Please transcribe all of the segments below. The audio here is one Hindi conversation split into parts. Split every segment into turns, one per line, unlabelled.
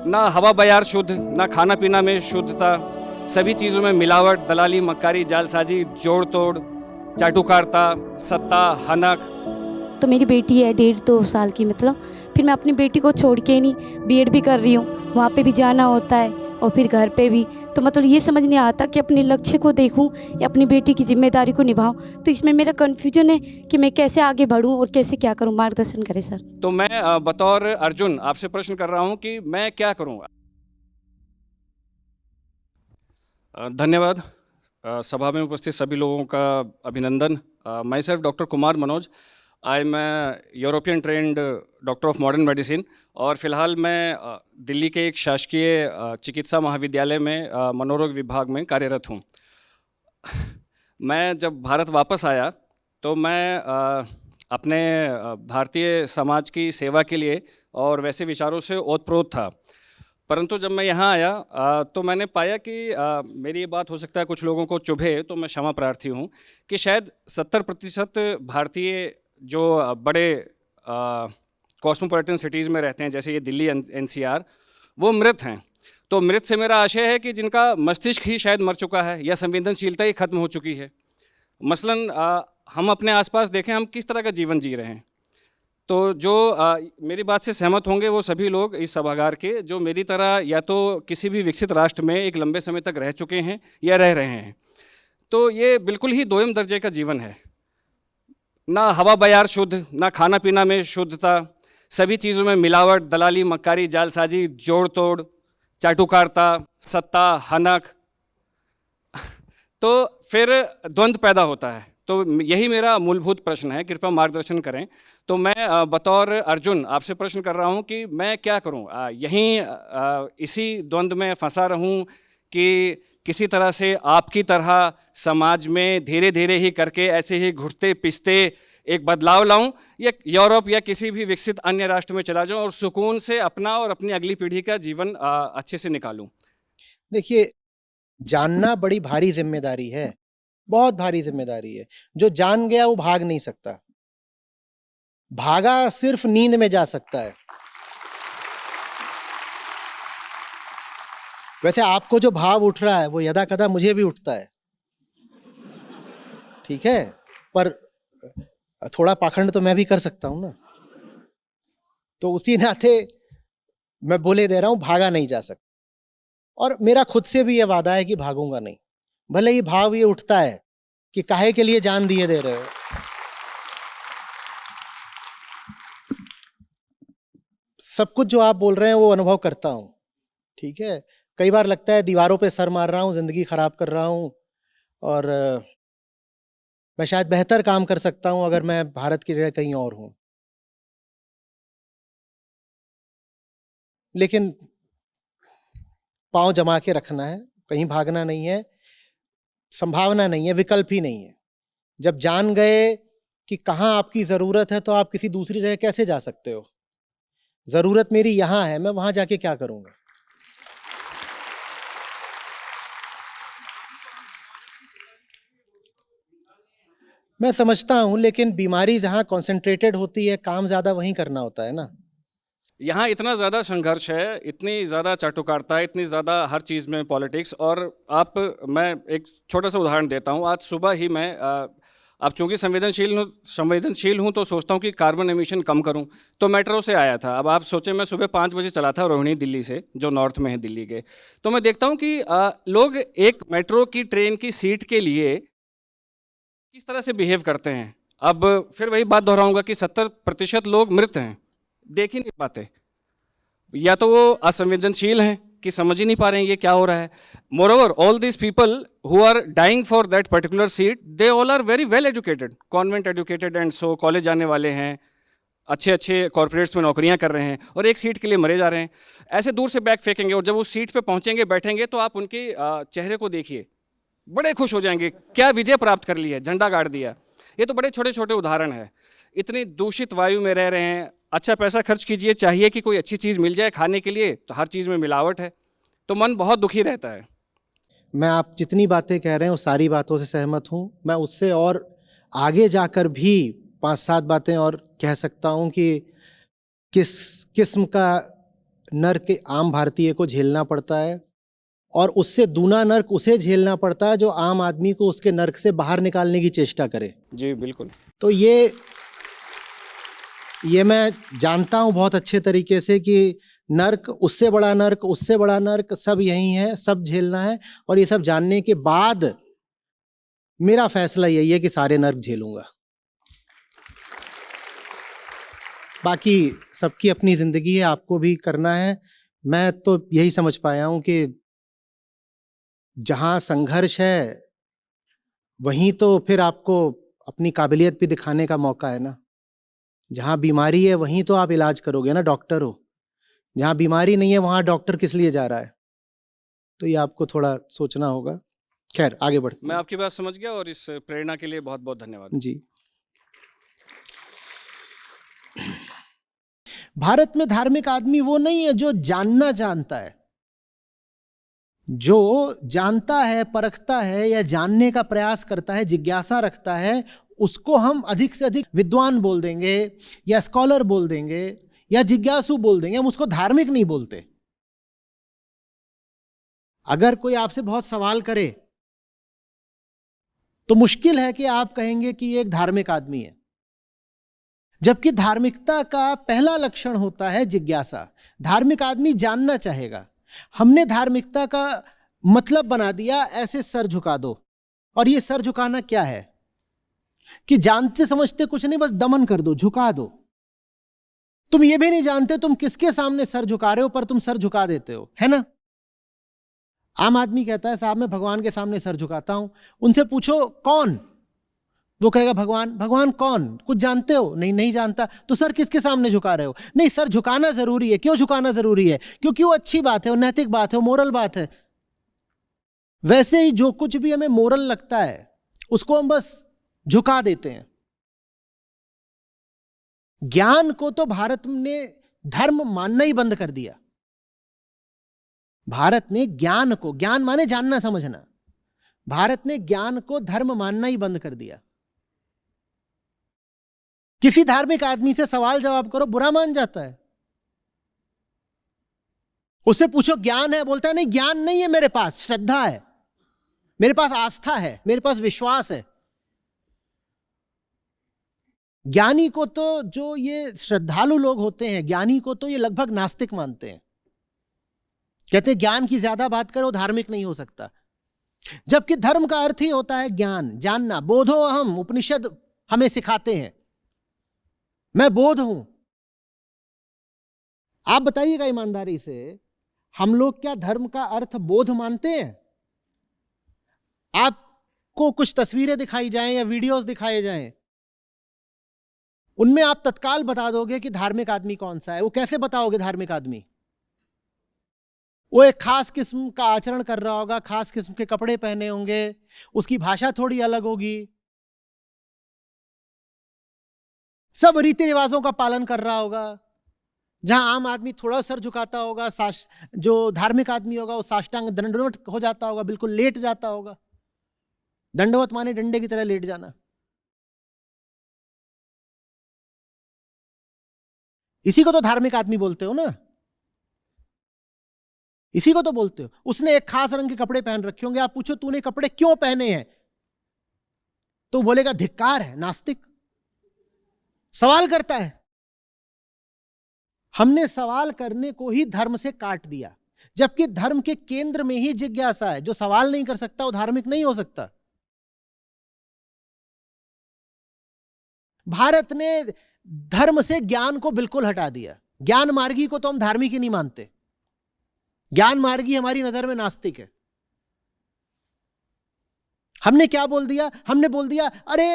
ना हवा बयार शुद्ध, ना खाना पीना में शुद्धता, सभी चीज़ों में मिलावट, दलाली, मक्कारी, जालसाजी, जोड़ तोड़, चाटुकारिता, सत्ता, हनक।
तो मेरी बेटी है 1.5-2 साल की, मतलब फिर मैं अपनी बेटी को छोड़ के नहीं, बीएड भी कर रही हूँ, वहाँ पे भी जाना होता है और फिर घर पे भी। तो मतलब ये समझ नहीं आता कि अपने लक्ष्य को देखूँ या अपनी बेटी की जिम्मेदारी को निभाऊँ। तो इसमें मेरा कन्फ्यूजन है कि मैं कैसे आगे बढ़ूँ और कैसे क्या करूँ, मार्गदर्शन करें सर।
तो मैं बतौर अर्जुन आपसे प्रश्न कर रहा हूँ कि मैं क्या करूँगा। धन्यवाद। सभा में उपस्थित सभी लोगों का अभिनंदन। My self doctor Kumar Manoj. I am European trend doctor of modern medicine और फिलहाल मैं दिल्ली के एक शासकीय चिकित्सा महाविद्यालय में मनोरोग विभाग में कार्यरत हूँ। मैं जब भारत वापस आया तो मैं अपने भारतीय समाज की सेवा के लिए और वैसे विचारों से ओतप्रोत था। परंतु जब मैं यहाँ आया तो मैंने पाया कि मेरी ये बात हो सकता है कुछ लोगों को चुभे, तो मैं क्षमा प्रार्थी हूँ कि शायद 70% भारतीय जो बड़े कॉस्मोपॉलिटन सिटीज़ में रहते हैं, जैसे ये दिल्ली एनसीआर, वो मृत हैं। तो मृत से मेरा आशय है कि जिनका मस्तिष्क ही शायद मर चुका है या संवेदनशीलता ही खत्म हो चुकी है। मसलन हम अपने आसपास देखें, हम किस तरह का जीवन जी रहे हैं। तो जो मेरी बात से सहमत होंगे वो सभी लोग इस सभागार के, जो मेरी तरह या तो किसी भी विकसित राष्ट्र में एक लंबे समय तक रह चुके हैं या रह रहे हैं। तो ये बिल्कुल ही दोयम दर्जे का जीवन है। ना हवा बयार शुद्ध, ना खाना पीना में शुद्धता, सभी चीज़ों में मिलावट, दलाली, मक्कारी, जालसाजी, जोड़ तोड़, चाटुकारिता, सत्ता, हनक। तो फिर द्वंद्व पैदा होता है। तो यही मेरा मूलभूत प्रश्न है, कृपया मार्गदर्शन करें। तो मैं बतौर अर्जुन आपसे प्रश्न कर रहा हूं कि मैं क्या करूं। यहीं इसी द्वंद्व में फंसा रहूं कि किसी तरह से आपकी तरह समाज में धीरे धीरे ही करके ऐसे ही घुटते पिसते एक बदलाव लाऊं, या यूरोप या किसी भी विकसित अन्य राष्ट्र में चला जाऊं और सुकून से अपना और अपनी अगली पीढ़ी का जीवन अच्छे से निकालूं।
देखिए, जानना बड़ी भारी जिम्मेदारी है, बहुत भारी जिम्मेदारी है। जो जान गया वो भाग नहीं सकता, भागा सिर्फ नींद में जा सकता है। वैसे आपको जो भाव उठ रहा है वो यदा कदा मुझे भी उठता है, ठीक है, पर थोड़ा पाखंड तो मैं भी कर सकता हूं ना। तो उसी नाते मैं बोले दे रहा हूं, भागा नहीं जा सकता। और मेरा खुद से भी ये वादा है कि भागूंगा नहीं। भले ही भाव ये उठता है कि काहे के लिए जान दिए दे रहे हो। सब कुछ जो आप बोल रहे हैं वो अनुभव करता हूं, ठीक है। कई बार लगता है दीवारों पे सर मार रहा हूं, जिंदगी खराब कर रहा हूं, और मैं शायद बेहतर काम कर सकता हूं अगर मैं भारत की जगह कहीं और हूं। लेकिन पांव जमा के रखना है, कहीं भागना नहीं है, संभावना नहीं है, विकल्प ही नहीं है। जब जान गए कि कहां आपकी जरूरत है तो आप किसी दूसरी जगह कैसे जा सकते हो। जरूरत मेरी यहां है, मैं वहां जाके क्या करूंगा। मैं समझता हूं, लेकिन बीमारी जहां कॉन्सेंट्रेटेड होती है, काम ज्यादा वहीं करना होता है ना।
यहाँ इतना ज़्यादा संघर्ष है, इतनी ज़्यादा चाटुकारिता है, इतनी ज़्यादा हर चीज़ में पॉलिटिक्स। और मैं एक छोटा सा उदाहरण देता हूँ। आज सुबह ही मैं अब चूंकि संवेदनशील हूँ तो सोचता हूँ कि कार्बन एमिशन कम करूँ, तो मेट्रो से आया था। अब आप सोचें, मैं सुबह 5 बजे चला था रोहिणी, दिल्ली से, जो नॉर्थ में है दिल्ली के। तो मैं देखता हूँ कि लोग एक मेट्रो की ट्रेन की सीट के लिए किस तरह से बिहेव करते हैं। अब फिर वही बात दोहराऊंगा कि 70% लोग मृत हैं, देख ही नहीं पाते, या तो वो असंवेदनशील हैं कि समझ ही नहीं पा रहे हैं ये क्या हो रहा है। Moreover, all these people who are dying for that particular seat, they all are very well educated, convent educated, and so college जाने वाले हैं, अच्छे अच्छे कॉर्पोरेट्स में नौकरियां कर रहे हैं, और एक सीट के लिए मरे जा रहे हैं। ऐसे दूर से बैग फेंकेंगे और जब उस सीट पे पहुंचेंगे, बैठेंगे, तो आप उनके चेहरे को देखिए, बड़े खुश हो जाएंगे, क्या विजय प्राप्त कर ली है, झंडा गाड़ दिया। ये तो बड़े छोटे छोटे उदाहरण है। इतनी दूषित वायु में रह रहे हैं, अच्छा पैसा खर्च कीजिए, चाहिए कि कोई अच्छी चीज़ मिल जाए खाने के लिए, तो हर चीज़ में मिलावट है, तो मन बहुत दुखी रहता है।
मैं आप जितनी बातें कह रहे हैं उस सारी बातों से सहमत हूं। मैं उससे और आगे जाकर भी 5-7 बातें और कह सकता हूं कि किस किस्म का नर्क आम भारतीय को झेलना पड़ता है और उससे दूना नर्क उसे झेलना पड़ता है जो आम आदमी को उसके नर्क से बाहर निकालने की चेष्टा करे।
जी बिल्कुल।
तो ये मैं जानता हूं बहुत अच्छे तरीके से कि नर्क, उससे बड़ा नर्क, उससे बड़ा नर्क, सब यही है, सब झेलना है। और ये सब जानने के बाद मेरा फैसला यही है कि सारे नर्क झेलूंगा। बाकी सबकी अपनी जिंदगी है, आपको भी करना है। मैं तो यही समझ पाया हूं कि जहां संघर्ष है वहीं तो फिर आपको अपनी काबिलियत भी दिखाने का मौका है ना। जहां बीमारी है वहीं तो आप इलाज करोगे ना, डॉक्टर हो। जहां बीमारी नहीं है वहां डॉक्टर किस लिए जा रहा है? तो ये आपको थोड़ा सोचना होगा। खैर आगे बढ़ते
मैं
हैं।
आपकी बात समझ गया और इस प्रेरणा के लिए बहुत बहुत धन्यवाद।
जी। भारत में धार्मिक आदमी वो नहीं है जो जानना जानता है। जो जानता है, परखता है या जानने का प्रयास करता है, जिज्ञासा रखता है, उसको हम अधिक से अधिक विद्वान बोल देंगे या स्कॉलर बोल देंगे या जिज्ञासु बोल देंगे। हम उसको धार्मिक नहीं बोलते। अगर कोई आपसे बहुत सवाल करे तो मुश्किल है कि आप कहेंगे कि ये एक धार्मिक आदमी है, जबकि धार्मिकता का पहला लक्षण होता है जिज्ञासा। धार्मिक आदमी जानना चाहेगा। हमने धार्मिकता का मतलब बना दिया ऐसे सर झुका दो। और ये सर झुकाना क्या है कि जानते समझते कुछ नहीं, बस दमन कर दो, झुका दो। तुम ये भी नहीं जानते तुम किसके सामने सर झुका रहे हो, पर तुम सर झुका देते हो, है ना। आम आदमी कहता है साहब मैं भगवान के सामने सर झुकाता हूं। उनसे पूछो कौन, वो कहेगा भगवान। भगवान कौन, कुछ जानते हो? नहीं, नहीं जानता। तो सर किसके सामने झुका रहे हो? नहीं, सर झुकाना जरूरी है। क्यों झुकाना जरूरी है? क्योंकि वो अच्छी बात है, वो नैतिक बात है, वो मोरल बात है। वैसे ही जो कुछ भी हमें मोरल लगता है उसको हम बस झुका देते हैं। ज्ञान को तो भारत ने धर्म मानना ही बंद कर दिया। भारत ने ज्ञान को, ज्ञान माने जानना समझना, भारत ने ज्ञान को धर्म मानना ही बंद कर दिया। किसी धार्मिक आदमी से सवाल जवाब करो, बुरा मान जाता है। उससे पूछो ज्ञान है, बोलता है नहीं ज्ञान नहीं है मेरे पास, श्रद्धा है, मेरे पास आस्था है, मेरे पास विश्वास है। ज्ञानी को तो, जो ये श्रद्धालु लोग होते हैं, ज्ञानी को तो ये लगभग नास्तिक मानते हैं। कहते हैं ज्ञान की ज्यादा बात करो धार्मिक नहीं हो सकता। जबकि धर्म का अर्थ ही होता है ज्ञान, जानना। बोधो अहम, उपनिषद हमें सिखाते हैं, मैं बोध हूं। आप बताइएगा ईमानदारी से, हम लोग क्या धर्म का अर्थ बोध मानते हैं? आपको कुछ तस्वीरें दिखाई जाएं या वीडियोस दिखाए जाएं, उनमें आप तत्काल बता दोगे कि धार्मिक आदमी कौन सा है। वो कैसे बताओगे धार्मिक आदमी? वो एक खास किस्म का आचरण कर रहा होगा, खास किस्म के कपड़े पहने होंगे, उसकी भाषा थोड़ी अलग होगी, सब रीति रिवाजों का पालन कर रहा होगा। जहां आम आदमी थोड़ा सर झुकाता होगा, जो धार्मिक आदमी होगा वो साष्टांग दंडवत हो जाता होगा, बिल्कुल लेट जाता होगा। दंडवत माने डंडे की तरह लेट जाना। इसी को तो धार्मिक आदमी बोलते हो ना, इसी को तो बोलते हो। उसने एक खास रंग के कपड़े पहन रखे होंगे, आप पूछो तूने कपड़े क्यों पहने हैं, तो बोलेगा धिक्कार है, नास्तिक। सवाल करता है। हमने सवाल करने को ही धर्म से काट दिया, जबकि धर्म के केंद्र में ही जिज्ञासा है। जो सवाल नहीं कर सकता वो धार्मिक नहीं हो सकता। भारत ने धर्म से ज्ञान को बिल्कुल हटा दिया। ज्ञान मार्गी को तो हम धार्मिक ही नहीं मानते। ज्ञान मार्गी हमारी नजर में नास्तिक है। हमने क्या बोल दिया? हमने बोल दिया अरे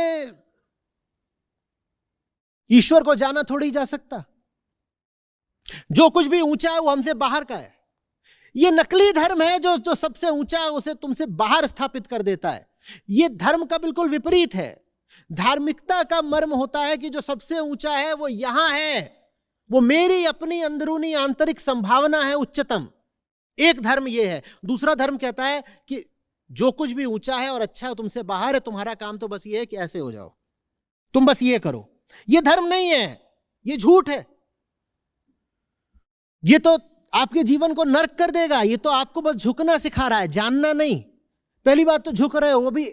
ईश्वर को जाना थोड़ी जा सकता, जो कुछ भी ऊंचा है वो हमसे बाहर का है। ये नकली धर्म है जो सबसे ऊंचा है उसे तुमसे बाहर स्थापित कर देता है। ये धर्म का बिल्कुल विपरीत है। धार्मिकता का मर्म होता है कि जो सबसे ऊंचा है वो यहां है, वो मेरी अपनी अंदरूनी आंतरिक संभावना है उच्चतम। एक धर्म ये है। दूसरा धर्म कहता है कि जो कुछ भी ऊंचा है और अच्छा है तुमसे बाहर है, तुम्हारा काम तो बस ये है कि ऐसे हो जाओ, तुम बस ये करो। ये धर्म नहीं है, ये झूठ है। ये तो आपके जीवन को नर्क कर देगा। ये तो आपको बस झुकना सिखा रहा है, जानना नहीं। पहली बात तो झुक रहे हो, वो भी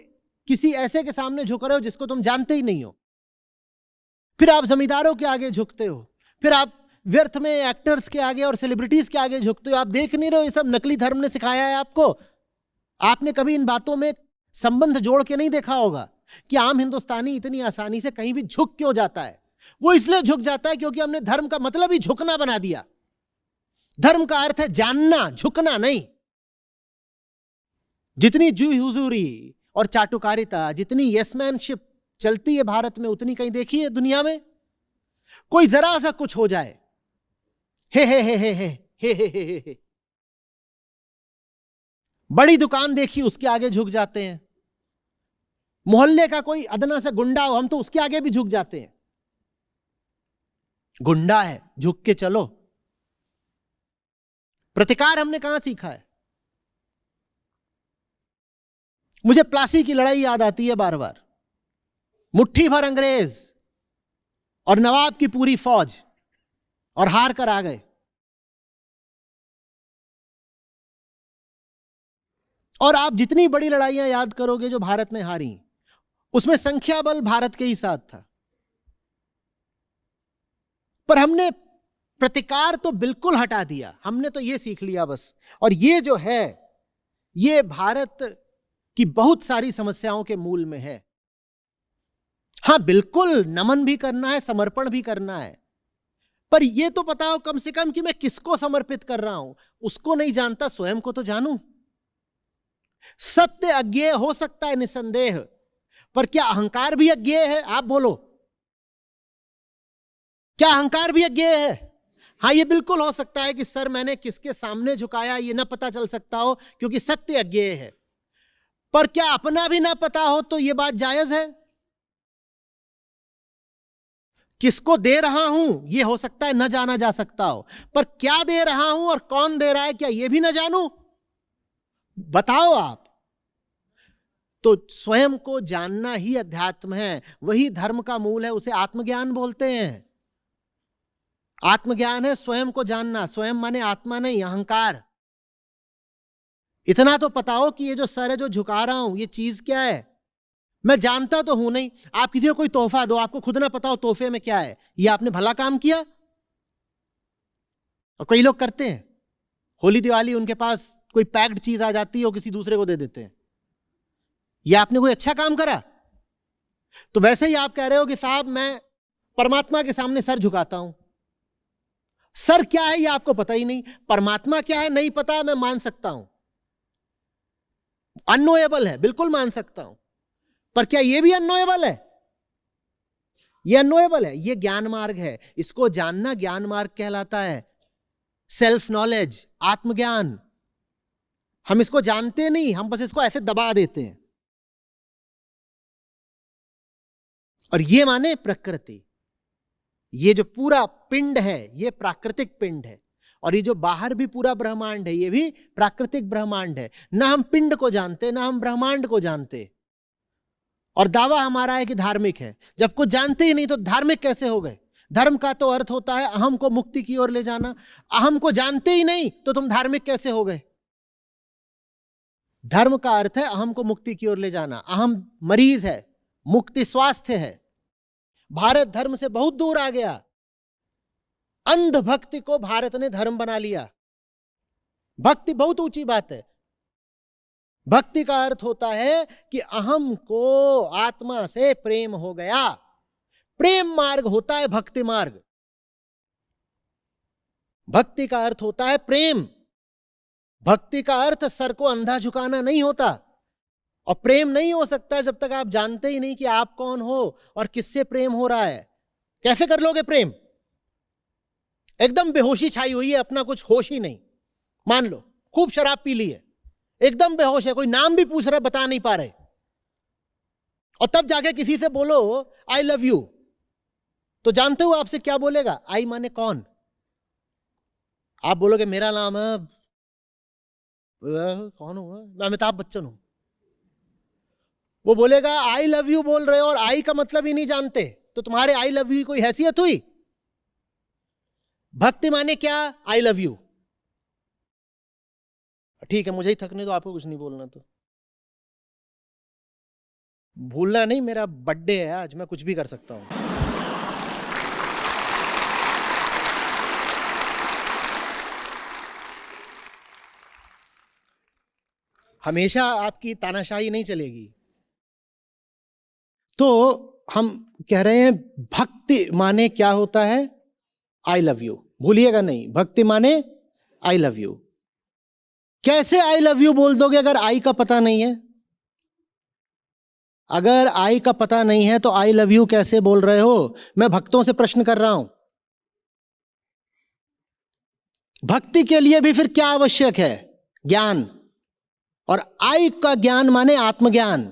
किसी ऐसे के सामने झुक रहे हो जिसको तुम जानते ही नहीं हो। फिर आप जमींदारों के आगे झुकते हो, फिर आप व्यर्थ में एक्टर्स के आगे और सेलिब्रिटीज के आगे झुकते हो। आप देख नहीं रहे हो, ये सब नकली धर्म ने सिखाया है आपको। आपने कभी इन बातों में संबंध जोड़ के नहीं देखा होगा कि आम हिंदुस्तानी इतनी आसानी से कहीं भी झुक क्यों जाता है। वो इसलिए झुक जाता है क्योंकि हमने धर्म का मतलब ही झुकना बना दिया। धर्म का अर्थ है जानना, झुकना नहीं। जितनी जी हुजूरी और चाटुकारिता, जितनी यसमैनशिप चलती है भारत में, उतनी कहीं देखी है दुनिया में? कोई जरा सा कुछ हो जाए, हे हे हे हे हे हे हे हे हे। बड़ी दुकान देखी, उसके आगे झुक जाते हैं। मोहल्ले का कोई अदना सा गुंडा हो, हम तो उसके आगे भी झुक जाते हैं। गुंडा है, झुक के चलो। प्रतिकार हमने कहां सीखा है? मुझे प्लासी की लड़ाई याद आती है बार बार। मुट्ठी भर अंग्रेज और नवाब की पूरी फौज, और हार कर आ गए। और आप जितनी बड़ी लड़ाइयां याद करोगे जो भारत ने हारी, उसमें संख्या बल भारत के ही साथ था। पर हमने प्रतिकार तो बिल्कुल हटा दिया। हमने तो यह सीख लिया बस। और ये जो है, ये भारत की बहुत सारी समस्याओं के मूल में है। हां, बिल्कुल नमन भी करना है, समर्पण भी करना है, पर यह तो बताओ कम से कम कि मैं किसको समर्पित कर रहा हूं। उसको नहीं जानता, स्वयं को तो जानूं। सत्य अज्ञेय हो सकता है निसंदेह, पर क्या अहंकार भी अज्ञेय है? आप बोलो, क्या अहंकार भी अज्ञेय है? हां, यह बिल्कुल हो सकता है कि सर मैंने किसके सामने झुकाया यह ना पता चल सकता हो, क्योंकि सत्य अज्ञेय है। पर क्या अपना भी ना पता हो तो यह बात जायज है? किसको दे रहा हूं यह हो सकता है न जाना जा सकता हो, पर क्या दे रहा हूं और कौन दे रहा है, क्या यह भी ना जानूं? बताओ आप। तो स्वयं को जानना ही अध्यात्म है, वही धर्म का मूल है। उसे आत्मज्ञान बोलते हैं। आत्मज्ञान है स्वयं को जानना। स्वयं माने आत्मा नहीं, अहंकार। इतना तो पता हो कि ये जो सर है जो झुका रहा हूं, ये चीज क्या है। मैं जानता तो हूं नहीं। आप किसी को कोई तोहफा दो, आपको खुद ना पता हो तोहफे में क्या है, ये आपने भला काम किया। और कई लोग करते हैं, होली दिवाली उनके पास कोई पैक्ड चीज आ जाती है, वो किसी दूसरे को दे देते हैं। ये आपने कोई अच्छा काम करा। तो वैसे ही आप कह रहे हो कि साहब मैं परमात्मा के सामने सर झुकाता हूं। सर क्या है ये आपको पता ही नहीं, परमात्मा क्या है नहीं पता। मैं मान सकता हूं, अननोएबल है, बिल्कुल मान सकता हूं, पर क्या यह भी अननोएबल है? यह अननोएबल है। यह ज्ञान मार्ग है। इसको जानना ज्ञान मार्ग कहलाता है। सेल्फ नॉलेज, आत्मज्ञान। हम इसको जानते नहीं, हम बस इसको ऐसे दबा देते हैं। और ये माने प्रकृति। ये जो पूरा पिंड है ये प्राकृतिक पिंड है, और ये जो बाहर भी पूरा ब्रह्मांड है ये भी प्राकृतिक ब्रह्मांड है। ना हम पिंड को जानते, ना हम ब्रह्मांड को जानते, और दावा हमारा है कि धार्मिक है। जब कुछ जानते ही नहीं तो धार्मिक कैसे हो गए? धर्म का तो अर्थ होता है अहम को मुक्ति की ओर ले जाना। अहम को जानते ही नहीं तो तुम धार्मिक कैसे हो गए? धर्म का अर्थ है अहम को मुक्ति की ओर ले जाना। अहम मरीज है, मुक्ति स्वास्थ्य है। भारत धर्म से बहुत दूर आ गया। अंध भक्ति को भारत ने धर्म बना लिया। भक्ति बहुत ऊंची बात है। भक्ति का अर्थ होता है कि अहम को आत्मा से प्रेम हो गया। प्रेम मार्ग होता है भक्ति मार्ग। भक्ति का अर्थ होता है प्रेम। भक्ति का अर्थ सर को अंधा झुकाना नहीं होता। और प्रेम नहीं हो सकता जब तक आप जानते ही नहीं कि आप कौन हो और किससे प्रेम हो रहा है। कैसे कर लोगे प्रेम? एकदम बेहोशी छाई हुई है, अपना कुछ होश ही नहीं। मान लो खूब शराब पी ली है, एकदम बेहोश है, कोई नाम भी पूछ रहा बता नहीं पा रहे, और तब जाके किसी से बोलो आई लव यू, तो जानते हो आपसे क्या बोलेगा? आई माने कौन? आप बोलोगे मेरा नाम है कौन हूं मैं, अमिताभ बच्चन हूं। वो बोलेगा आई लव यू बोल रहे हो और आई का मतलब ही नहीं जानते, तो तुम्हारे आई लव यू की कोई हैसियत हुई? भक्ति माने क्या? I love you. ठीक है, मुझे ही थकने दो, आपको कुछ नहीं बोलना तो। भूलना नहीं, मेरा बर्थडे है आज, मैं कुछ भी कर सकता हूं। हमेशा आपकी तानाशाही नहीं चलेगी। तो हम कह रहे हैं भक्ति माने क्या होता है? I love you. भूलिएगा नहीं, भक्ति माने आई लव यू। कैसे आई लव यू बोल दोगे अगर आई का पता नहीं है? अगर आई का पता नहीं है तो आई लव यू कैसे बोल रहे हो? मैं भक्तों से प्रश्न कर रहा हूं। भक्ति के लिए भी फिर क्या आवश्यक है? ज्ञान। और आई का ज्ञान माने आत्मज्ञान।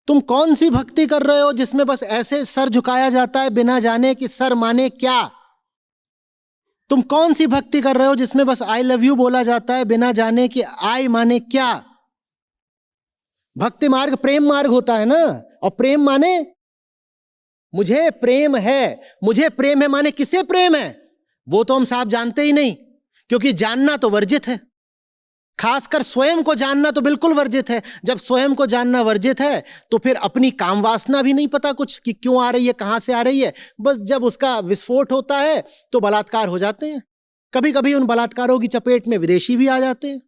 तुम कौन सी भक्ति कर रहे हो जिसमें बस ऐसे सर झुकाया जाता है बिना जाने कि सर माने क्या? तुम कौन सी भक्ति कर रहे हो जिसमें बस आई लव यू बोला जाता है बिना जाने कि आई माने क्या? भक्ति मार्ग प्रेम मार्ग होता है ना। और प्रेम माने मुझे प्रेम है। मुझे प्रेम है माने किसे प्रेम है वो तो हम साहब जानते ही नहीं, क्योंकि जानना तो वर्जित है। खासकर स्वयं को जानना तो बिल्कुल वर्जित है। जब स्वयं को जानना वर्जित है तो फिर अपनी काम वासना भी नहीं पता कुछ कि क्यों आ रही है, कहां से आ रही है। बस जब उसका विस्फोट होता है तो बलात्कार हो जाते हैं। कभी कभी उन बलात्कारों की चपेट में विदेशी भी आ जाते हैं।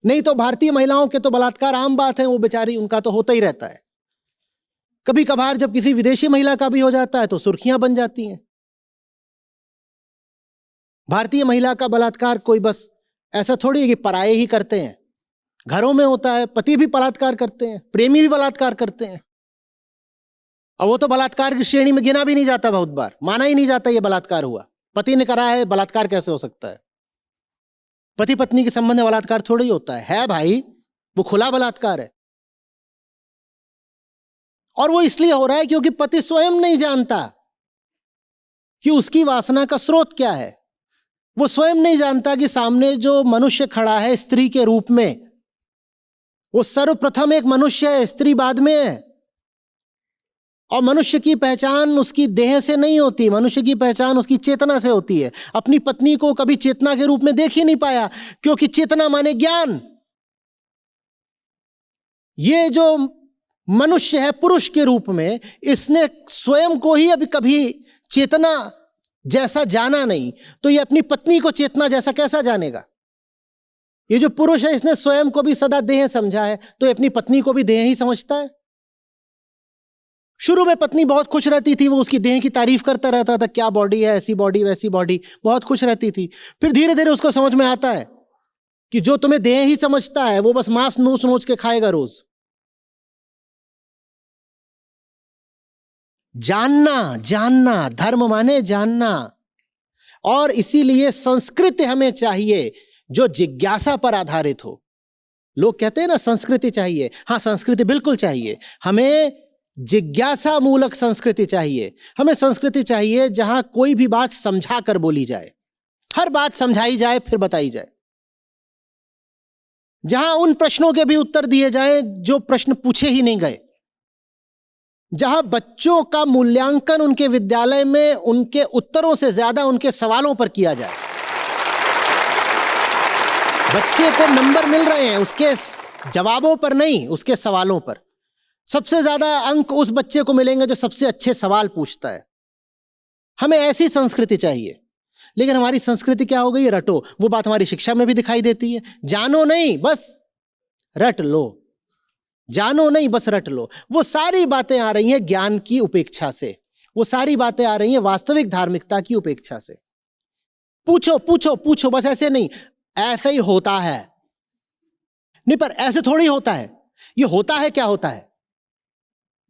नहीं तो भारतीय महिलाओं के तो बलात्कार आम बात है, वो बेचारी उनका तो होता ही रहता है। कभी कभार जब किसी विदेशी महिला का भी हो जाता है तो सुर्खियां बन जाती हैं। भारतीय महिला का बलात्कार कोई बस ऐसा थोड़ी है कि पराये ही करते हैं। घरों में होता है, पति भी बलात्कार करते हैं, प्रेमी भी बलात्कार करते हैं। और वो तो बलात्कार की श्रेणी में गिना भी नहीं जाता, बहुत बार माना ही नहीं जाता ये बलात्कार हुआ। पति ने करा है, बलात्कार कैसे हो सकता है? पति पत्नी के संबंध में बलात्कार थोड़ी होता है भाई, वो खुला बलात्कार है। और वो इसलिए हो रहा है क्योंकि पति स्वयं नहीं जानता कि उसकी वासना का स्रोत क्या है। वो स्वयं नहीं जानता कि सामने जो मनुष्य खड़ा है स्त्री के रूप में, वो सर्वप्रथम एक मनुष्य है, स्त्री बाद में है। और मनुष्य की पहचान उसकी देह से नहीं होती, मनुष्य की पहचान उसकी चेतना से होती है। अपनी पत्नी को कभी चेतना के रूप में देख ही नहीं पाया, क्योंकि चेतना माने ज्ञान। ये जो मनुष्य है पुरुष के रूप में, इसने स्वयं को ही अभी कभी चेतना जैसा जाना नहीं, तो ये अपनी पत्नी को चेतना जैसा कैसा जानेगा? ये जो पुरुष है इसने स्वयं को भी सदा देह समझा है, तो ये अपनी पत्नी को भी देह ही समझता है। शुरू में पत्नी बहुत खुश रहती थी, वो उसकी देह की तारीफ करता रहता था, क्या बॉडी है, ऐसी बॉडी वैसी बॉडी, बहुत खुश रहती थी। फिर धीरे धीरे उसको समझ में आता है कि जो तुम्हें देह ही समझता है वो बस मांस नोच नोच के खाएगा रोज। जानना, जानना, धर्म माने जानना। और इसीलिए संस्कृति हमें चाहिए जो जिज्ञासा पर आधारित हो। लोग कहते हैं ना संस्कृति चाहिए, हाँ संस्कृति बिल्कुल चाहिए। हमें जिज्ञासा मूलक संस्कृति चाहिए। हमें संस्कृति चाहिए जहां कोई भी बात समझा कर बोली जाए, हर बात समझाई जाए फिर बताई जाए। जहां उन प्रश्नों के भी उत्तर दिए जाएं जो प्रश्न पूछे ही नहीं गए। जहां बच्चों का मूल्यांकन उनके विद्यालय में उनके उत्तरों से ज्यादा उनके सवालों पर किया जाए। बच्चे को नंबर मिल रहे हैं उसके जवाबों पर नहीं, उसके सवालों पर। सबसे ज्यादा अंक उस बच्चे को मिलेंगे जो सबसे अच्छे सवाल पूछता है। हमें ऐसी संस्कृति चाहिए। लेकिन हमारी संस्कृति क्या हो गई? रटो। वो बात हमारी शिक्षा में भी दिखाई देती है। जानो नहीं, बस रट लो। जानो नहीं, बस रट लो। वो सारी बातें आ रही हैं ज्ञान की उपेक्षा से, वो सारी बातें आ रही हैं वास्तविक धार्मिकता की उपेक्षा से। पूछो पूछो पूछो, बस ऐसे नहीं, ऐसे ही होता है। नहीं, पर ऐसे थोड़ी होता है। ये होता है, क्या होता है?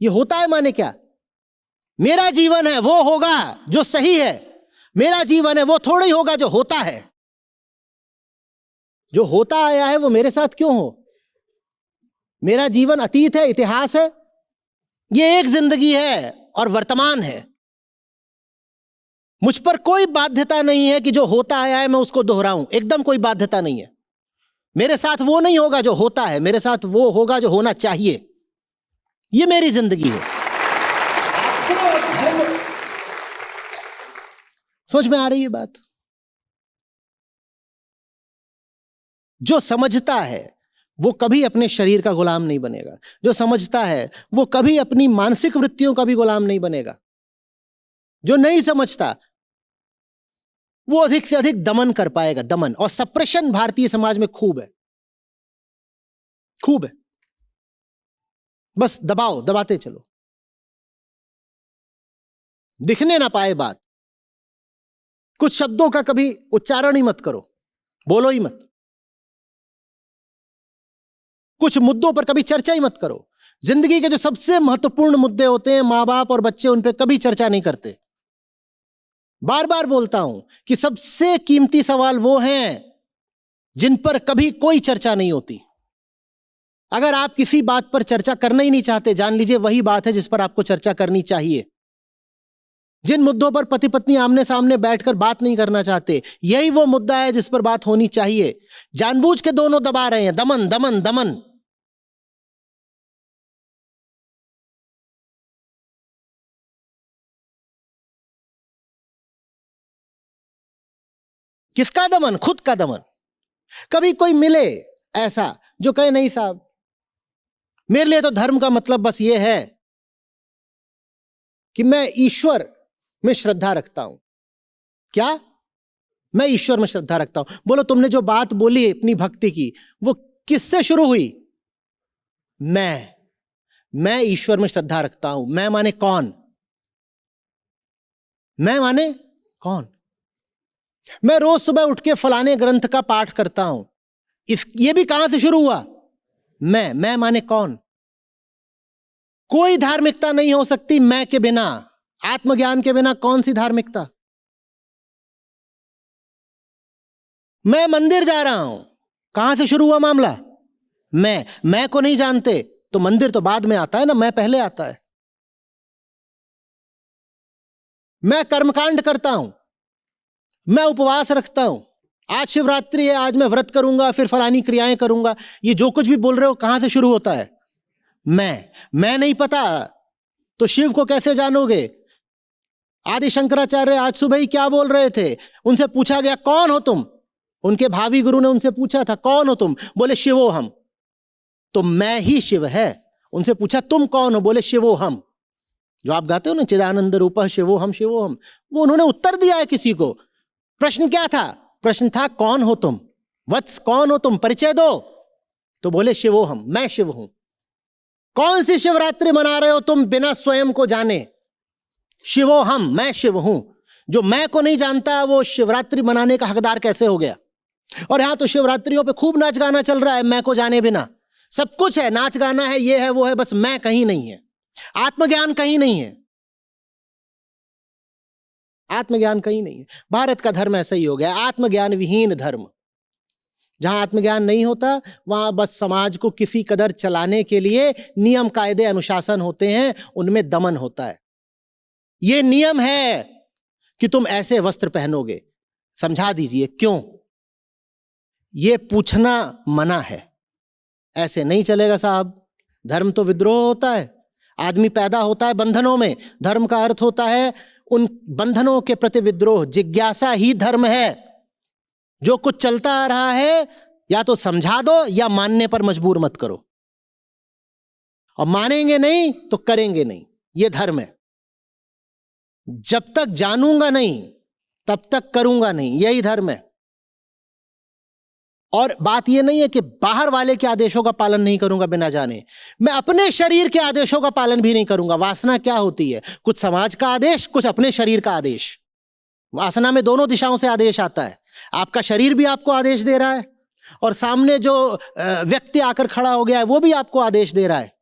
ये होता है माने क्या? मेरा जीवन है वो होगा जो सही है। मेरा जीवन है वो थोड़ी होगा जो होता है। जो होता आया है वो मेरे साथ क्यों हो? मेरा जीवन अतीत है, इतिहास है। ये एक जिंदगी है और वर्तमान है। मुझ पर कोई बाध्यता नहीं है कि जो होता आया है मैं उसको दोहराऊं, एकदम कोई बाध्यता नहीं है। मेरे साथ वो नहीं होगा जो होता है, मेरे साथ वो होगा जो होना चाहिए। ये मेरी जिंदगी है। समझ में आ रही है बात? जो समझता है वो कभी अपने शरीर का गुलाम नहीं बनेगा। जो समझता है वो कभी अपनी मानसिक वृत्तियों का भी गुलाम नहीं बनेगा। जो नहीं समझता वो अधिक से अधिक दमन कर पाएगा, दमन और सप्रेशन भारतीय समाज में खूब है, खूब है। बस दबाओ, दबाते चलो, दिखने ना पाए बात। कुछ शब्दों का कभी उच्चारण ही मत करो, बोलो ही मत। कुछ मुद्दों पर कभी चर्चा ही मत करो। जिंदगी के जो सबसे महत्वपूर्ण मुद्दे होते हैं, मां बाप और बच्चे उन पर कभी चर्चा नहीं करते। बार बार बोलता हूं कि सबसे कीमती सवाल वो हैं जिन पर कभी कोई चर्चा नहीं होती। अगर आप किसी बात पर चर्चा करना ही नहीं चाहते, जान लीजिए वही बात है जिस पर आपको चर्चा करनी चाहिए। जिन मुद्दों पर पति पत्नी आमने सामने बैठकर बात नहीं करना चाहते, यही वो मुद्दा है जिस पर बात होनी चाहिए। जानबूझ के दोनों दबा रहे हैं, दमन दमन दमन। किसका दमन? खुद का दमन। कभी कोई मिले ऐसा जो कहे नहीं साहब, मेरे लिए तो धर्म का मतलब बस ये है कि मैं ईश्वर में श्रद्धा रखता हूं। क्या? मैं ईश्वर में श्रद्धा रखता हूं। बोलो, तुमने जो बात बोली अपनी भक्ति की, वो किससे शुरू हुई? मैं ईश्वर में श्रद्धा रखता हूं। मैं माने कौन? मैं माने कौन? मैं रोज सुबह उठ के फलाने ग्रंथ का पाठ करता हूं। ये भी कहां से शुरू हुआ? मैं माने कौन? कोई धार्मिकता नहीं हो सकती मैं के बिना। आत्मज्ञान के बिना कौन सी धार्मिकता? मैं मंदिर जा रहा हूं, कहां से शुरू हुआ मामला? मैं को नहीं जानते तो मंदिर तो बाद में आता है ना, मैं पहले आता है। मैं कर्मकांड करता हूं, मैं उपवास रखता हूं, आज शिवरात्रि है, आज मैं व्रत करूंगा, फिर फलानी क्रियाएं करूंगा। ये जो कुछ भी बोल रहे हो कहां से शुरू होता है? मैं नहीं पता तो शिव को कैसे जानोगे? आदि शंकराचार्य आज सुबह ही क्या बोल रहे थे? उनसे पूछा गया कौन हो तुम? उनके भावी गुरु ने उनसे पूछा था कौन हो तुम? बोले शिवो हम। तो मैं ही शिव है। उनसे पूछा तुम कौन हो? बोले शिवो हम। जो आप गाते हो ना, चिदानंद रूपः शिवो हम शिवो हम, वो उन्होंने उत्तर दिया है किसी को। प्रश्न क्या था? प्रश्न था कौन हो तुम? वत्स कौन हो तुम? परिचय दो। तो बोले शिवो हम, मैं शिव हूं। कौन सी शिवरात्रि मना रहे हो तुम बिना स्वयं को जाने? शिवो हम, मैं शिव हूं। जो मैं को नहीं जानता वो शिवरात्रि मनाने का हकदार कैसे हो गया? और यहां तो शिवरात्रियों पे खूब नाच गाना चल रहा है, मैं को जाने बिना। सब कुछ है, नाच गाना है, ये है वो है, बस मैं कहीं नहीं है। आत्मज्ञान कहीं नहीं है। आत्मज्ञान कहीं नहीं है। भारत का धर्म ऐसा ही हो गया, आत्मज्ञान विहीन धर्म। जहां आत्मज्ञान नहीं होता वहां बस समाज को किसी कदर चलाने के लिए नियम कायदे अनुशासन होते हैं, उनमें दमन होता है। ये नियम है कि तुम ऐसे वस्त्र पहनोगे, समझा दीजिए क्यों? ये पूछना मना है। ऐसे नहीं चलेगा साहब। धर्म तो विद्रोह होता है। आदमी पैदा होता है बंधनों में, धर्म का अर्थ होता है उन बंधनों के प्रति विद्रोह। जिज्ञासा ही धर्म है। जो कुछ चलता आ रहा है या तो समझा दो या मानने पर मजबूर मत करो। और मानेंगे नहीं तो करेंगे नहीं, यह धर्म है। जब तक जानूंगा नहीं तब तक करूंगा नहीं, यही धर्म है। और बात यह नहीं है कि बाहर वाले के आदेशों का पालन नहीं करूंगा बिना जाने, मैं अपने शरीर के आदेशों का पालन भी नहीं करूंगा। वासना क्या होती है? कुछ समाज का आदेश, कुछ अपने शरीर का आदेश। वासना में दोनों दिशाओं से आदेश आता है। आपका शरीर भी आपको आदेश दे रहा है और सामने जो व्यक्ति आकर खड़ा हो गया है वो भी आपको आदेश दे रहा है।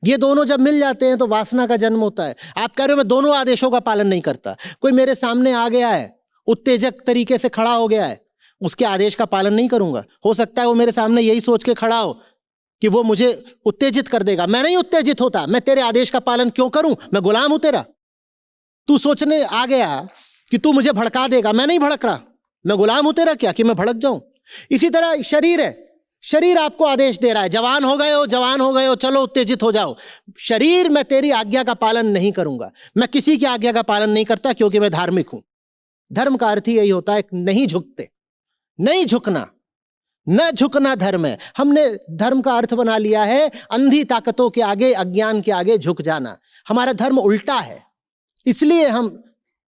ये दोनों जब मिल जाते हैं तो वासना का जन्म होता है। आप कह रहे हो मैं दोनों आदेशों का पालन नहीं करता। कोई मेरे सामने आ गया है, उत्तेजक तरीके से खड़ा हो गया है, उसके आदेश का पालन नहीं करूंगा। हो सकता है वो मेरे सामने यही सोच के खड़ा हो कि वो मुझे उत्तेजित कर देगा। मैं नहीं उत्तेजित होता, मैं तेरे आदेश का पालन क्यों करूं? मैं गुलाम हूं तेरा। तू सोचने आ गया कि तू मुझे भड़का देगा, मैं नहीं भड़क रहा। मैं गुलाम हूं तेरा क्या कि मैं भड़क जाऊं? इसी तरह शरीर है, शरीर आपको आदेश दे रहा है, जवान हो गए हो, जवान हो गए हो, चलो उत्तेजित हो जाओ। शरीर, मैं तेरी आज्ञा का पालन नहीं करूंगा। मैं किसी की आज्ञा का पालन नहीं करता क्योंकि मैं धार्मिक हूं। धर्म का अर्थ ही यही होता है, नहीं झुकते, नहीं झुकना, न झुकना धर्म है। हमने धर्म का अर्थ बना लिया है अंधी ताकतों के आगे, अज्ञान के आगे झुक जाना। हमारा धर्म उल्टा है, इसलिए हम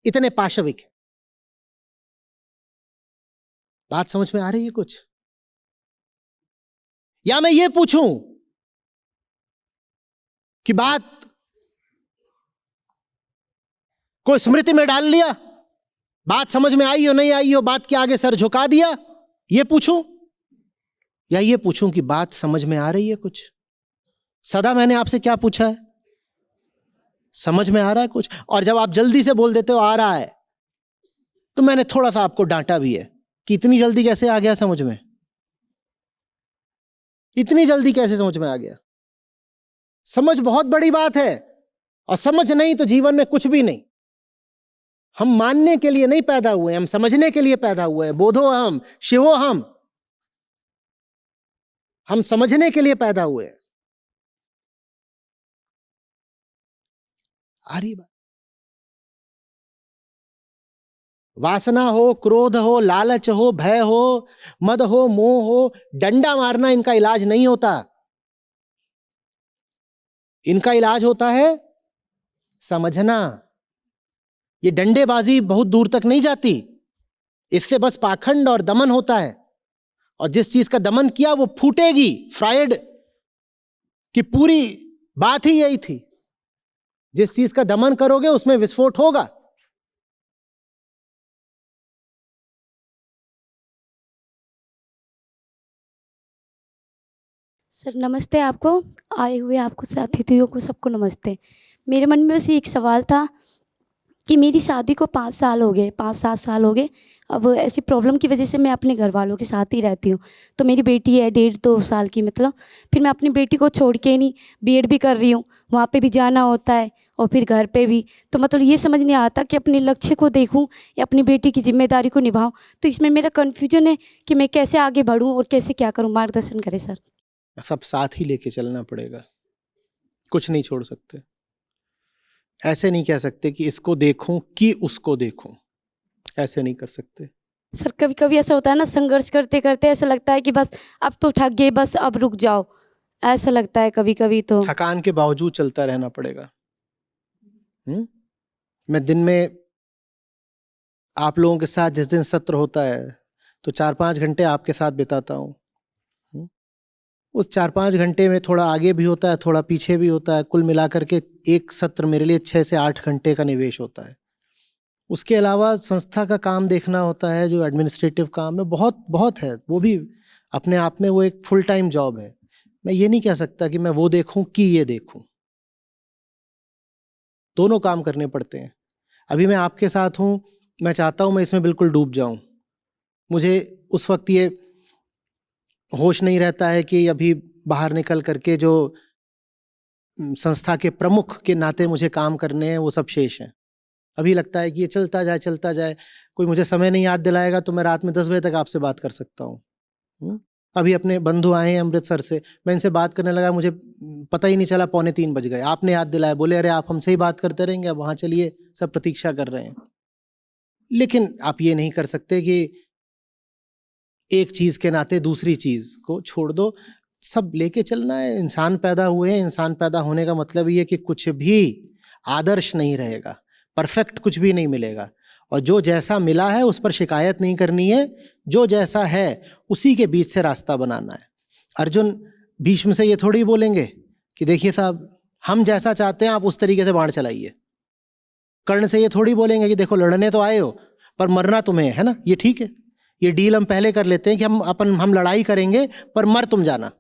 इतने पाशविक हैं। बात समझ में आ रही है कुछ? या मैं ये पूछूं कि बात को स्मृति में डाल लिया, बात समझ में आई हो नहीं आई हो, बात के आगे सर झुका दिया, ये पूछूं? या ये पूछूं कि बात समझ में आ रही है कुछ? सदा मैंने आपसे क्या पूछा है? समझ में आ रहा है कुछ? और जब आप जल्दी से बोल देते हो आ रहा है, तो मैंने थोड़ा सा आपको डांटा भी है कि इतनी जल्दी कैसे आ गया समझ में? इतनी जल्दी कैसे समझ में आ गया? समझ बहुत बड़ी बात है, और समझ नहीं तो जीवन में कुछ भी नहीं। हम मानने के लिए नहीं पैदा हुए, हम समझने के लिए पैदा हुए हैं। बोधो हम शिवो हम समझने के लिए पैदा हुए हैं। आ रही बात? वासना हो, क्रोध हो, लालच हो, भय हो, मद हो, मोह हो, डंडा मारना इनका इलाज नहीं होता। इनका इलाज होता है समझना। ये डंडेबाजी बहुत दूर तक नहीं जाती, इससे बस पाखंड और दमन होता है। और जिस चीज का दमन किया वो फूटेगी। फ्रायड की पूरी बात ही यही थी, जिस चीज का दमन करोगे उसमें विस्फोट होगा।
सर नमस्ते, आपको आए हुए आपको अतिथियों को सबको नमस्ते। मेरे मन में बस एक सवाल था कि मेरी शादी को 5 साल हो गए, 5-7 साल हो गए। अब ऐसी प्रॉब्लम की वजह से मैं अपने घर वालों के साथ ही रहती हूँ। तो मेरी बेटी है 1.5-2 साल की, मतलब फिर मैं अपनी बेटी को छोड़ के नहीं, बीएड भी कर रही हूँ, वहाँ पे भी जाना होता है और फिर घर पे भी। तो मतलब ये समझ नहीं आता कि अपने लक्ष्य को देखूँ या अपनी बेटी की जिम्मेदारी को निभाऊँ। तो इसमें मेरा कन्फ्यूजन है कि मैं कैसे आगे बढ़ूँ और कैसे क्या करूँ, मार्गदर्शन करें सर।
सब साथ ही लेके चलना पड़ेगा, कुछ नहीं छोड़ सकते। ऐसे नहीं कह सकते कि इसको देखूं कि उसको देखूं, ऐसे नहीं कर सकते।
सर कभी कभी ऐसा होता है ना, संघर्ष करते करते ऐसा लगता है कि बस अब तो थक गए, बस अब रुक जाओ, ऐसा लगता है कभी कभी। तो
थकान के बावजूद चलता रहना पड़ेगा। मैं दिन में आप लोगों के साथ जिस दिन सत्र होता है तो 4-5 घंटे आपके साथ बिताता हूँ। उस 4-5 घंटे में थोड़ा आगे भी होता है, थोड़ा पीछे भी होता है। कुल मिलाकर के एक सत्र मेरे लिए 6 से 8 घंटे का निवेश होता है। उसके अलावा संस्था का काम देखना होता है, जो एडमिनिस्ट्रेटिव काम है, बहुत है। वो भी अपने आप में वो एक फुल टाइम जॉब है। मैं ये नहीं कह सकता कि मैं वो देखूं कि ये देखूं, दोनों काम करने पड़ते हैं। अभी मैं आपके साथ हूं, मैं चाहता हूं मैं इसमें बिल्कुल डूब जाऊं। मुझे उस वक्त ये होश नहीं रहता है कि अभी बाहर निकल करके जो संस्था के प्रमुख के नाते मुझे काम करने हैं वो सब शेष हैं। अभी लगता है कि ये चलता जाए, कोई मुझे समय नहीं याद दिलाएगा तो मैं रात में 10 बजे तक आपसे बात कर सकता हूँ। अभी अपने बंधु आए हैं अमृतसर से, मैं इनसे बात करने लगा, मुझे पता ही नहीं चला 2:45 बज गए। आपने याद दिलाया, बोले अरे आप हमसे ही बात करते रहेंगे, अब वहाँ चलिए, सब प्रतीक्षा कर रहे हैं। लेकिन आप ये नहीं कर सकते कि एक चीज के नाते दूसरी चीज को छोड़ दो। सब लेके चलना है। इंसान पैदा हुए हैं, इंसान पैदा होने का मतलब ये कि कुछ भी आदर्श नहीं रहेगा, परफेक्ट कुछ भी नहीं मिलेगा। और जो जैसा मिला है उस पर शिकायत नहीं करनी है, जो जैसा है उसी के बीच से रास्ता बनाना है। अर्जुन भीष्म से ये थोड़ी बोलेंगे कि देखिए साहब हम जैसा चाहते हैं आप उस तरीके से बाण चलाइए। कर्ण से ये थोड़ी बोलेंगे कि देखो लड़ने तो आए हो पर मरना तुम्हें है ना, ये ठीक है, ये डील हम पहले कर लेते हैं कि हम लड़ाई करेंगे पर मर तुम जाना।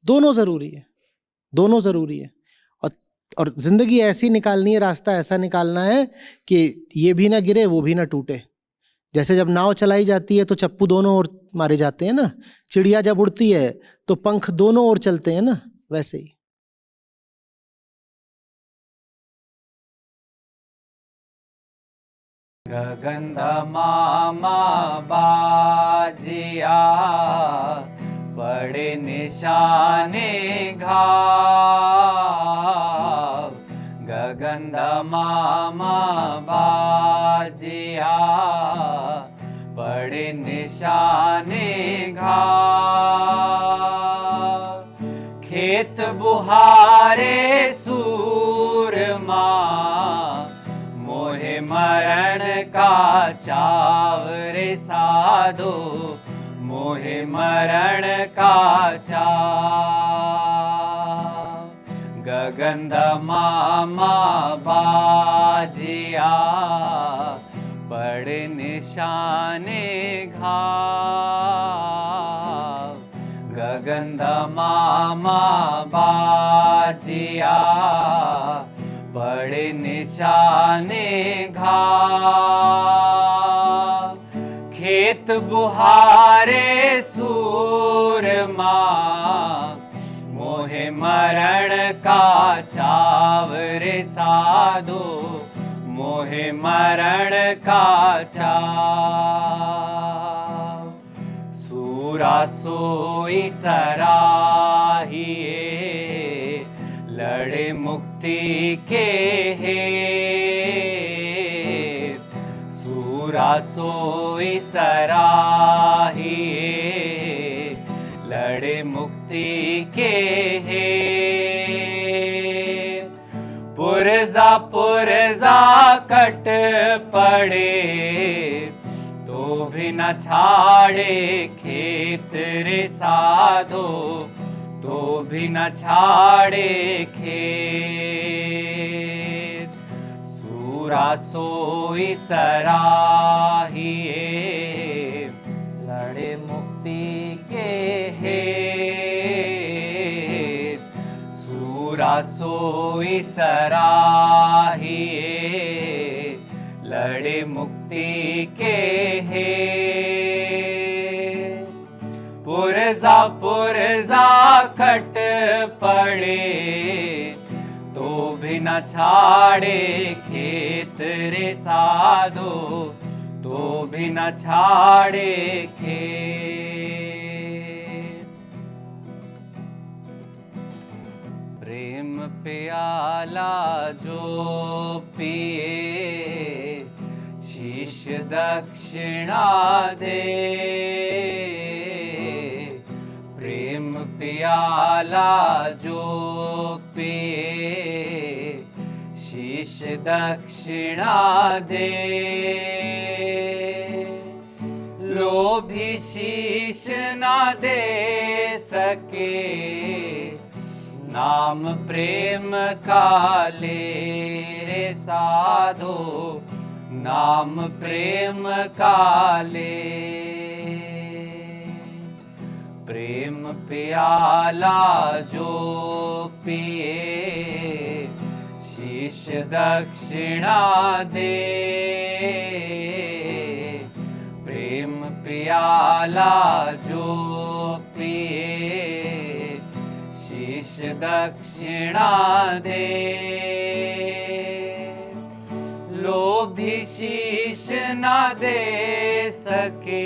दोनों जरूरी है, दोनों जरूरी है। और जिंदगी ऐसी निकालनी है, रास्ता ऐसा निकालना है कि ये भी ना गिरे वो भी ना टूटे। जैसे जब नाव चलाई जाती है तो चप्पू दोनों ओर मारे जाते हैं ना, चिड़िया जब उड़ती है तो पंख दोनों ओर चलते हैं ना, वैसे ही।
गगंधा मामा बाजिया बड़े निशाने घाव। गगन गगन मामा बाजिया पड़े निशाने घाव खेत बुहारे सूरमा मोहे मरण का चावरे साधो मोहे मरण का चाव गगन मामा बाजिया पड़े निशाने घाव गगन मामा बाजिया पड़े निशाने घाव खेत बुहारे सूरमा मोहे मरण का चावरे साधो मोहे मरण का चाव सूरा सोई सराहिए लड़े मुक्ति के हेत सूरा सोई सराहिए लड़े मुक्ति के हेत पुरजा कट पड़े तो भी न छाड़े खेत रे साधो तो भी न छाड़े खेत सूरा सोई सराहिए लड़े मुक्ति के हेत सूरा सोई सराहिए लड़े मुक्ति के हेत पुरजा कट पड़े तो भी न छाड़े खेत रे साधो तो भी न छाड़े खेत प्रेम प्याला जो पिए शीश दक्षिणा दे प्रेम प्याला जो पिए शीश दक्षिणा दे लोभी शीश ना दे सके नाम प्रेम का ले रे साधो नाम प्रेम का ले प्रेम प्याला जो पिए शीश दक्षिणा दे प्रेम प्याला जो पिए शीश दक्षिणा दे लोभी शीश ना दे सके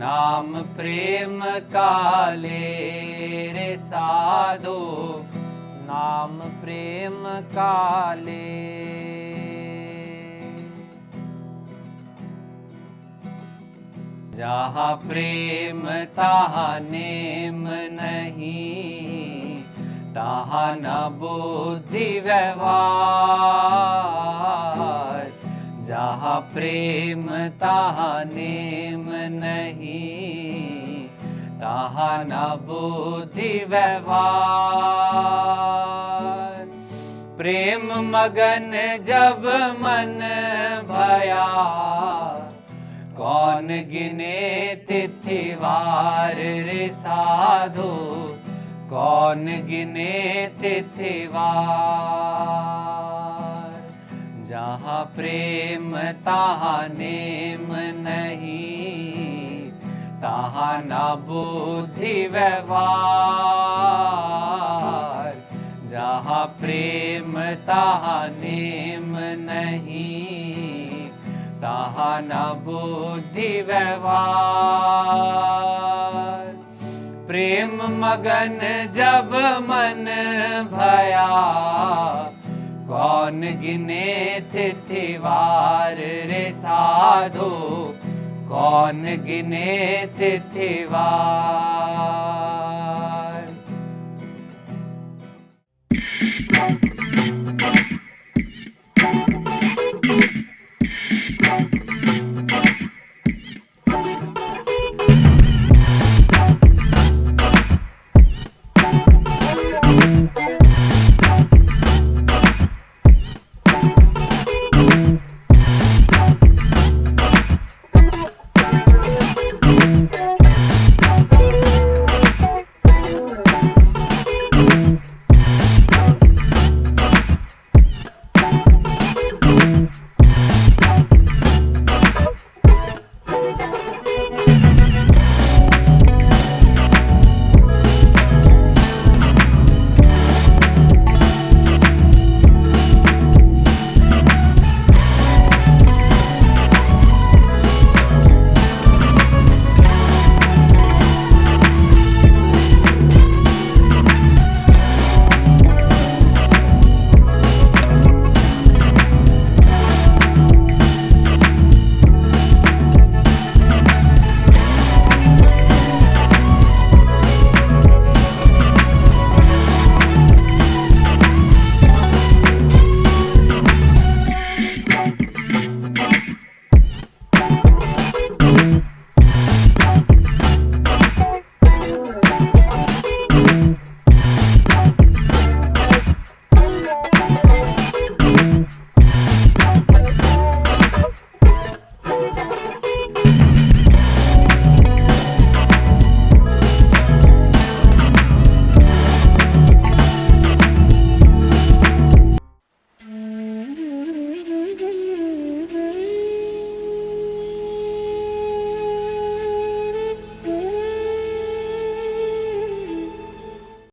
नाम प्रेम का ले रे साधो नाम प्रेम का ले जहाँ प्रेम तहाँ नेम नहीं तहाँ न बुद्धि व्यवहार जहाँ प्रेम तहाँ नेम नहीं तहाँ न बुद्धि व्यवहार प्रेम मगन जब मन भया कौन गिने तिथिवार रे साधो कौन गिने तिथिवार जहाँ प्रेम तहाँ नेम नहीं तहाँ न बुद्धि व्यवहार जहाँ प्रेम तहाँ नेम नहीं तहाँ न बुद्धि व्यवहार प्रेम मगन जब मन भया कौन गिने तिथिवार रे साधो, कौन गिने तिथिवार।